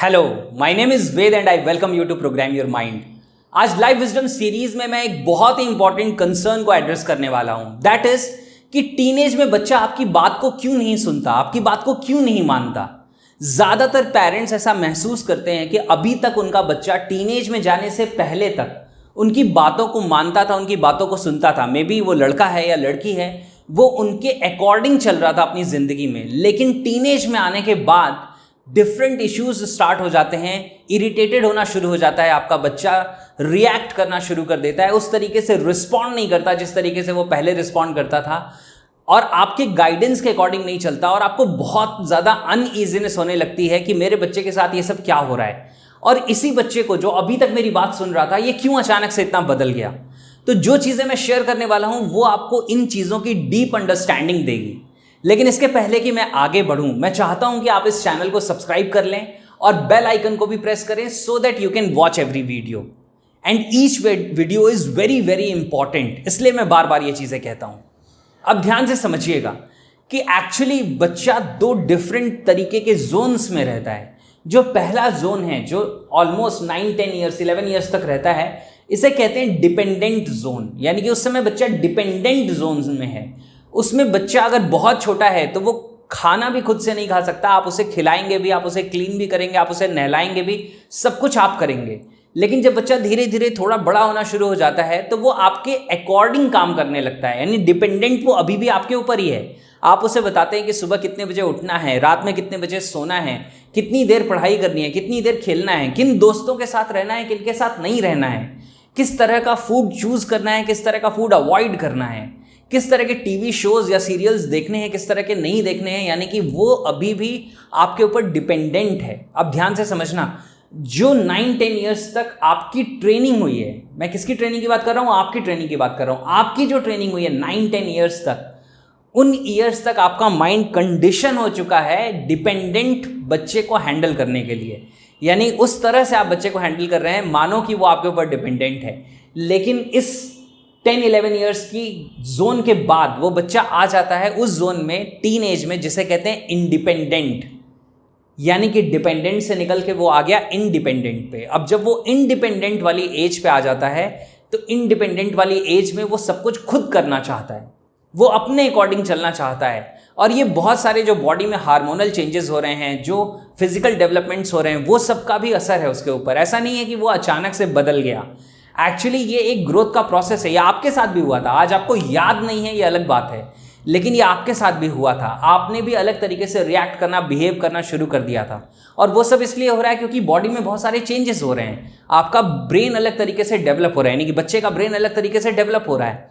Hello, my name is Ved and I welcome you to program your mind. आज life wisdom series में मैं एक बहुत ही इंपॉर्टेंट कंसर्न को एड्रेस करने वाला हूं। दैट इज कि टीनेज में बच्चा आपकी बात को क्यों नहीं सुनता, आपकी बात को क्यों नहीं मानता। ज्यादातर पेरेंट्स ऐसा महसूस करते हैं कि अभी तक उनका बच्चा टीनेज में जाने से पहले तक उनकी बातों को मानता था, उनकी बातों को सुनता था। मे बी वो लड़का है या लड़की है, वो उनके अकॉर्डिंग चल रहा था अपनी जिंदगी में। लेकिन टीनेज में आने के बाद डिफरेंट इश्यूज स्टार्ट हो जाते हैं, इरिटेटेड होना शुरू हो जाता है आपका बच्चा, रिएक्ट करना शुरू कर देता है, उस तरीके से रिस्पॉन्ड नहीं करता जिस तरीके से वो पहले रिस्पॉन्ड करता था, और आपके गाइडेंस के अकॉर्डिंग नहीं चलता, और आपको बहुत ज़्यादा अनईजीनेस होने लगती है कि मेरे बच्चे के साथ ये सब क्या हो रहा है, और इसी बच्चे को जो अभी तक मेरी बात सुन रहा था ये क्यों अचानक से इतना बदल गया। तो जो चीज़ें मैं शेयर करने वाला हूँ वो आपको इन चीज़ों की डीप अंडरस्टैंडिंग देगी। लेकिन इसके पहले कि मैं आगे बढ़ूं, मैं चाहता हूं कि आप इस चैनल को सब्सक्राइब कर लें और बेल आइकन को भी प्रेस करें so that you can watch every video and each video is very very important. इसलिए मैं बार बार ये चीज़ें कहता हूं। अब ध्यान से समझिएगा कि एक्चुअली बच्चा दो डिफरेंट तरीके के जोन्स में रहता है। जो पहला जोन है जो ऑलमोस्ट 9-10 ईयर्स 11 ईयर्स तक रहता है, इसे कहते हैं डिपेंडेंट जोन, यानी कि उस समय बच्चा डिपेंडेंट जोन में है। उसमें बच्चा अगर बहुत छोटा है तो वो खाना भी खुद से नहीं खा सकता, आप उसे खिलाएंगे भी, आप उसे क्लीन भी करेंगे, आप उसे नहलाएंगे भी, सब कुछ आप करेंगे। लेकिन जब बच्चा धीरे धीरे थोड़ा बड़ा होना शुरू हो जाता है तो वो आपके अकॉर्डिंग काम करने लगता है, यानी डिपेंडेंट वो अभी भी आपके ऊपर ही है। आप उसे बताते हैं कि सुबह कितने बजे उठना है, रात में कितने बजे सोना है, कितनी देर पढ़ाई करनी है, कितनी देर खेलना है, किन दोस्तों के साथ रहना है, किन के साथ नहीं रहना है, किस तरह का फूड चूज करना है, किस तरह का फूड अवॉइड करना है, किस तरह के टीवी शोज या सीरियल्स देखने हैं, किस तरह के नहीं देखने हैं, यानी कि वो अभी भी आपके ऊपर डिपेंडेंट है। अब ध्यान से समझना, जो 9-10 ईयर्स तक आपकी ट्रेनिंग हुई है, मैं किसकी ट्रेनिंग की बात कर रहा हूँ, आपकी ट्रेनिंग की बात कर रहा हूँ। आपकी जो ट्रेनिंग हुई है 9-10 ईयर्स तक, उन ईयर्स तक आपका माइंड कंडीशन हो चुका है डिपेंडेंट बच्चे को हैंडल करने के लिए, यानी उस तरह से आप बच्चे को हैंडल कर रहे हैं मानो कि वो आपके ऊपर डिपेंडेंट है। लेकिन इस 10-11 ईयर्स की जोन के बाद वो बच्चा आ जाता है उस जोन में, टीन एज में, जिसे कहते हैं इंडिपेंडेंट, यानी कि डिपेंडेंट से निकल के वो आ गया इंडिपेंडेंट पे। अब जब वो इंडिपेंडेंट वाली एज पे आ जाता है तो इंडिपेंडेंट वाली एज में वो सब कुछ खुद करना चाहता है, वो अपने अकॉर्डिंग चलना चाहता है। और ये बहुत सारे जो बॉडी में हार्मोनल चेंजेस हो रहे हैं, जो फिजिकल डेवलपमेंट्स हो रहे हैं, वो सबका भी असर है उसके ऊपर। ऐसा नहीं है कि वो अचानक से बदल गया। एक्चुअली ये एक ग्रोथ का प्रोसेस है। ये आपके साथ भी हुआ था, आज आपको याद नहीं है ये अलग बात है, लेकिन ये आपके साथ भी हुआ था। आपने भी अलग तरीके से रिएक्ट करना, बिहेव करना शुरू कर दिया था, और वो सब इसलिए हो रहा है क्योंकि बॉडी में बहुत सारे चेंजेस हो रहे हैं। आपका ब्रेन अलग तरीके से डेवलप हो रहा है, यानी कि बच्चे का ब्रेन अलग तरीके से डेवलप हो रहा है।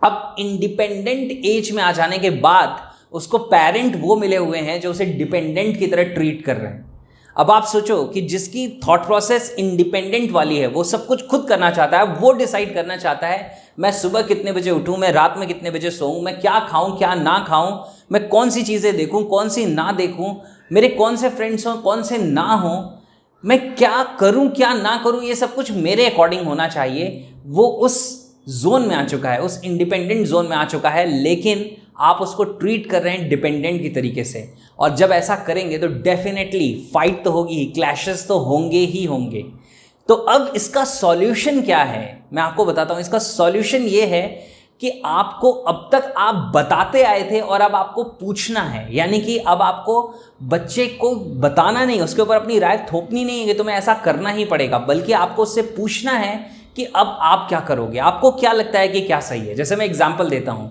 अब इंडिपेंडेंट एज में आ जाने के बाद उसको पेरेंट वो मिले हुए हैं जो उसे डिपेंडेंट की तरह ट्रीट कर रहे हैं। अब आप सोचो कि जिसकी थॉट प्रोसेस इंडिपेंडेंट वाली है, वो सब कुछ खुद करना चाहता है, वो डिसाइड करना चाहता है मैं सुबह कितने बजे उठूं, मैं रात में कितने बजे सोऊं, मैं क्या खाऊं क्या ना खाऊं, मैं कौन सी चीज़ें देखूं कौन सी ना देखूं, मेरे कौन से फ्रेंड्स हों कौन से ना हों, मैं क्या करूं क्या ना करूं, ये सब कुछ मेरे अकॉर्डिंग होना चाहिए। वो उस जोन में आ चुका है, उस इंडिपेंडेंट जोन में आ चुका है, लेकिन आप उसको ट्रीट कर रहे हैं डिपेंडेंट की तरीके से। और जब ऐसा करेंगे तो डेफिनेटली फाइट तो होगी ही, क्लैशेस तो होंगे ही होंगे। तो अब इसका सॉल्यूशन क्या है, मैं आपको बताता हूं। इसका सॉल्यूशन ये है कि आपको, अब तक आप बताते आए थे और अब आपको पूछना है, यानी कि अब आपको बच्चे को बताना नहीं, उसके ऊपर अपनी राय थोपनी नहीं है कि तुम्हें ऐसा करना ही पड़ेगा, बल्कि आपको उससे पूछना है कि अब आप क्या करोगे, आपको क्या लगता है कि क्या सही है। जैसे मैं एग्जाम्पल देता हूं,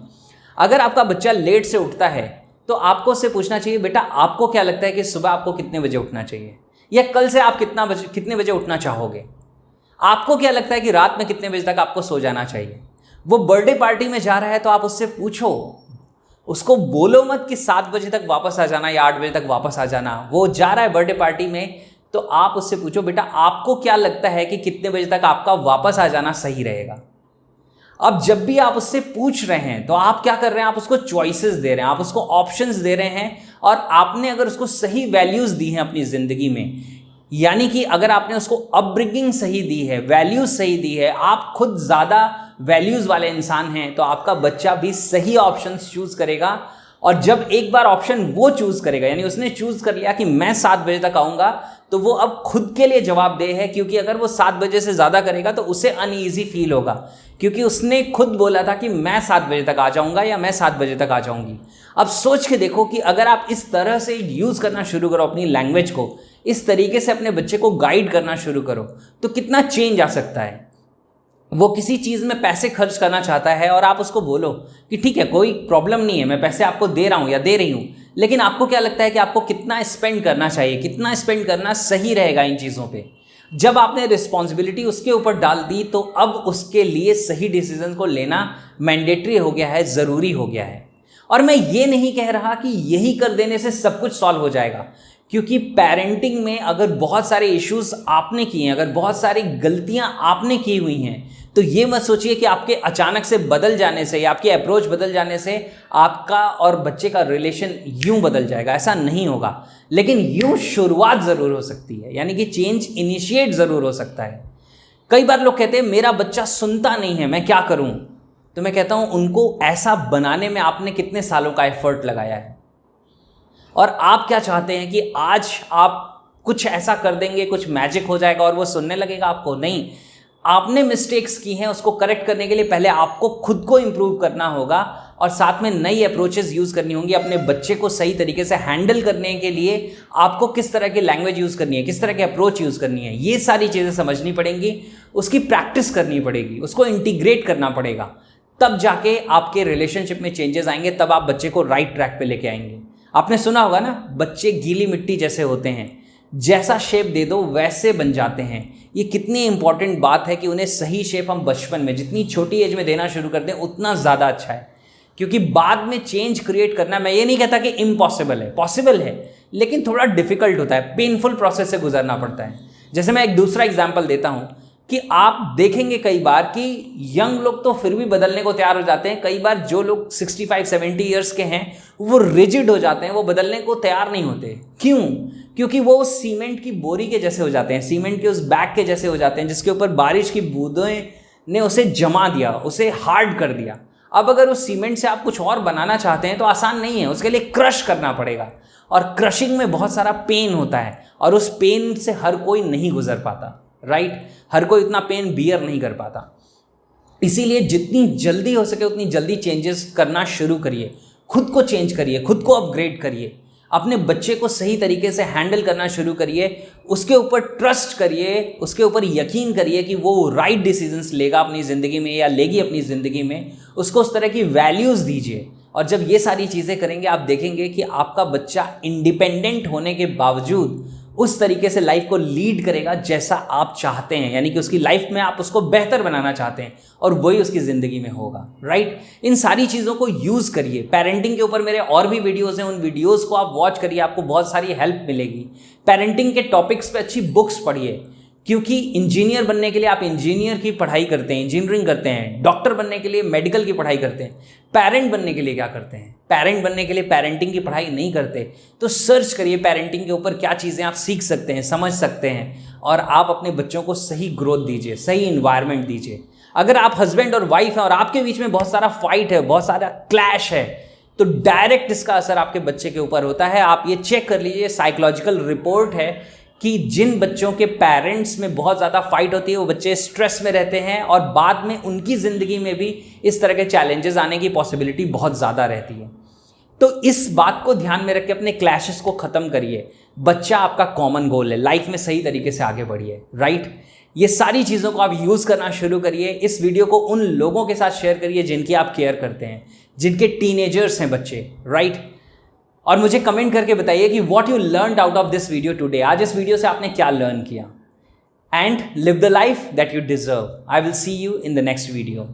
अगर आपका बच्चा लेट से उठता है तो आपको उससे पूछना चाहिए, बेटा आपको क्या लगता है कि सुबह आपको कितने बजे उठना चाहिए, या कल से आप कितने बजे उठना चाहोगे, आपको क्या लगता है कि रात में कितने बजे तक आपको सो जाना चाहिए। वो बर्थडे पार्टी में जा रहा है तो आप उससे पूछो, उसको बोलो मत कि 7 बजे तक वापस आ जाना या 8 बजे तक वापस आ जाना। वो जा रहा है बर्थडे पार्टी में तो आप उससे पूछो, बेटा आपको क्या लगता है कि कितने बजे तक आपका वापस आ जाना सही रहेगा। अब जब भी आप उससे पूछ रहे हैं तो आप क्या कर रहे हैं, आप उसको चॉइसेस दे रहे हैं, आप उसको ऑप्शंस दे रहे हैं, और आपने अगर उसको सही वैल्यूज दी हैं अपनी जिंदगी में, यानी कि अगर आपने उसको अपब्रिंगिंग सही दी है, वैल्यूज सही दी है, आप खुद ज़्यादा वैल्यूज वाले इंसान हैं, तो आपका बच्चा भी सही ऑप्शंस चूज करेगा। और जब एक बार ऑप्शन वो चूज करेगा, यानी उसने चूज कर लिया कि मैं 7 बजे तक आऊँगा, तो वो अब खुद के लिए जवाबदेह है, क्योंकि अगर वो 7 बजे से ज़्यादा करेगा तो उसे अनईजी फील होगा, क्योंकि उसने खुद बोला था कि मैं 7 बजे तक आ जाऊंगा या मैं 7 बजे तक आ जाऊंगी। अब सोच के देखो कि अगर आप इस तरह से यूज़ करना शुरू करो अपनी लैंग्वेज को, इस तरीके से अपने बच्चे को गाइड करना शुरू करो, तो कितना चेंज आ सकता है। वो किसी चीज़ में पैसे खर्च करना चाहता है और आप उसको बोलो कि ठीक है, कोई प्रॉब्लम नहीं है, मैं पैसे आपको दे रहा हूँ या दे रही हूँ, लेकिन आपको क्या लगता है कि आपको कितना स्पेंड करना चाहिए, कितना स्पेंड करना सही रहेगा इन चीज़ों पे। जब आपने रिस्पॉन्सिबिलिटी उसके ऊपर डाल दी तो अब उसके लिए सही डिसीजन को लेना मैंडेटरी हो गया है, ज़रूरी हो गया है। और मैं ये नहीं कह रहा कि यही कर देने से सब कुछ सॉल्व हो जाएगा, क्योंकि पेरेंटिंग में अगर बहुत सारे इश्यूज आपने किए हैं, अगर बहुत सारी गलतियां आपने की हुई हैं, तो ये मत सोचिए कि आपके अचानक से बदल जाने से या आपकी अप्रोच बदल जाने से आपका और बच्चे का रिलेशन यूं बदल जाएगा। ऐसा नहीं होगा, लेकिन यूं शुरुआत ज़रूर हो सकती है, यानी कि चेंज इनिशिएट ज़रूर हो सकता है। कई बार लोग कहते हैं मेरा बच्चा सुनता नहीं है, मैं क्या करूं? तो मैं कहता हूं उनको ऐसा बनाने में आपने कितने सालों का एफर्ट लगाया है, और आप क्या चाहते हैं कि आज आप कुछ ऐसा कर देंगे, कुछ मैजिक हो जाएगा और वो सुनने लगेगा आपको? नहीं, आपने मिस्टेक्स की हैं, उसको करेक्ट करने के लिए पहले आपको खुद को इंप्रूव करना होगा और साथ में नई अप्रोचेस यूज़ करनी होंगी। अपने बच्चे को सही तरीके से हैंडल करने के लिए आपको किस तरह की लैंग्वेज यूज़ करनी है, किस तरह की अप्रोच यूज़ करनी है, ये सारी चीज़ें समझनी पड़ेंगी, उसकी प्रैक्टिस करनी पड़ेगी, उसको इंटीग्रेट करना पड़ेगा। तब जाके आपके रिलेशनशिप में चेंजेस आएंगे, तब आप बच्चे को राइट ट्रैक पे लेके आएंगे। आपने सुना होगा ना, बच्चे गीली मिट्टी जैसे होते हैं, जैसा शेप दे दो वैसे बन जाते हैं। ये कितनी इंपॉर्टेंट बात है कि उन्हें सही शेप हम बचपन में, जितनी छोटी एज में देना शुरू करते हैं उतना ज़्यादा अच्छा है, क्योंकि बाद में चेंज क्रिएट करना, मैं ये नहीं कहता कि इम्पॉसिबल है, पॉसिबल है, लेकिन थोड़ा डिफिकल्ट होता है, पेनफुल प्रोसेस से गुजरना पड़ता है। जैसे मैं एक दूसरा एग्जाम्पल देता हूँ कि आप देखेंगे कई बार कि यंग लोग तो फिर भी बदलने को तैयार हो जाते हैं, कई बार जो लोग 65-70 ईयर्स के हैं वो रिजिड हो जाते हैं, वो बदलने को तैयार नहीं होते। क्यों? क्योंकि वो सीमेंट की बोरी के जैसे हो जाते हैं, सीमेंट के उस बैग के जैसे हो जाते हैं जिसके ऊपर बारिश की बूंदें ने उसे जमा दिया, उसे हार्ड कर दिया। अब अगर उस सीमेंट से आप कुछ और बनाना चाहते हैं तो आसान नहीं है, उसके लिए क्रश करना पड़ेगा, और क्रशिंग में बहुत सारा पेन होता है, और उस पेन से हर कोई नहीं गुजर पाता, राइट? हर कोई इतना पेन बियर नहीं कर पाता। इसीलिए जितनी जल्दी हो सके उतनी जल्दी चेंजेस करना शुरू करिए, खुद को चेंज करिए, खुद को अपग्रेड करिए, अपने बच्चे को सही तरीके से हैंडल करना शुरू करिए, उसके ऊपर ट्रस्ट करिए, उसके ऊपर यकीन करिए कि वो राइट डिसीजंस लेगा अपनी ज़िंदगी में या लेगी अपनी ज़िंदगी में। उसको उस तरह की वैल्यूज़ दीजिए, और जब ये सारी चीज़ें करेंगे आप देखेंगे कि आपका बच्चा इंडिपेंडेंट होने के बावजूद उस तरीके से लाइफ को लीड करेगा जैसा आप चाहते हैं, यानी कि उसकी लाइफ में आप उसको बेहतर बनाना चाहते हैं, और वही उसकी ज़िंदगी में होगा, राइट? इन सारी चीज़ों को यूज़ करिए। पेरेंटिंग के ऊपर मेरे और भी वीडियोज़ हैं, उन वीडियोज़ को आप वॉच करिए, आपको बहुत सारी हेल्प मिलेगी। पेरेंटिंग के टॉपिक्स पे अच्छी बुक्स पढ़िए, क्योंकि इंजीनियर बनने के लिए आप इंजीनियर की पढ़ाई करते हैं, इंजीनियरिंग करते हैं, डॉक्टर बनने के लिए मेडिकल की पढ़ाई करते हैं। पेरेंट बनने के लिए क्या करते हैं? पेरेंट बनने के लिए पेरेंटिंग की पढ़ाई नहीं करते। तो सर्च करिए पेरेंटिंग के ऊपर क्या चीज़ें आप सीख सकते हैं, समझ सकते हैं, और आप अपने बच्चों को सही ग्रोथ दीजिए, सही इन्वायरमेंट दीजिए। अगर आप हस्बैंड और वाइफ हैं और आपके बीच में बहुत सारा फाइट है, बहुत सारा क्लैश है, तो डायरेक्ट इसका असर आपके बच्चे के ऊपर होता है। आप ये चेक कर लीजिए, साइकोलॉजिकल रिपोर्ट है कि जिन बच्चों के पेरेंट्स में बहुत ज़्यादा फाइट होती है वो बच्चे स्ट्रेस में रहते हैं, और बाद में उनकी ज़िंदगी में भी इस तरह के चैलेंजेस आने की पॉसिबिलिटी बहुत ज़्यादा रहती है। तो इस बात को ध्यान में रख के अपने क्लैशेस को ख़त्म करिए। बच्चा आपका कॉमन गोल है, लाइफ में सही तरीके से आगे बढ़िए, राइट? ये सारी चीज़ों को आप यूज़ करना शुरू करिए। इस वीडियो को उन लोगों के साथ शेयर करिए जिनकी आप केयर करते हैं, जिनके टीनेजर्स हैं बच्चे, राइट? और मुझे कमेंट करके बताइए कि what you learned out of this video today. आज इस वीडियो से आपने क्या लर्न किया। And live the life that you deserve. I will see you in the next video.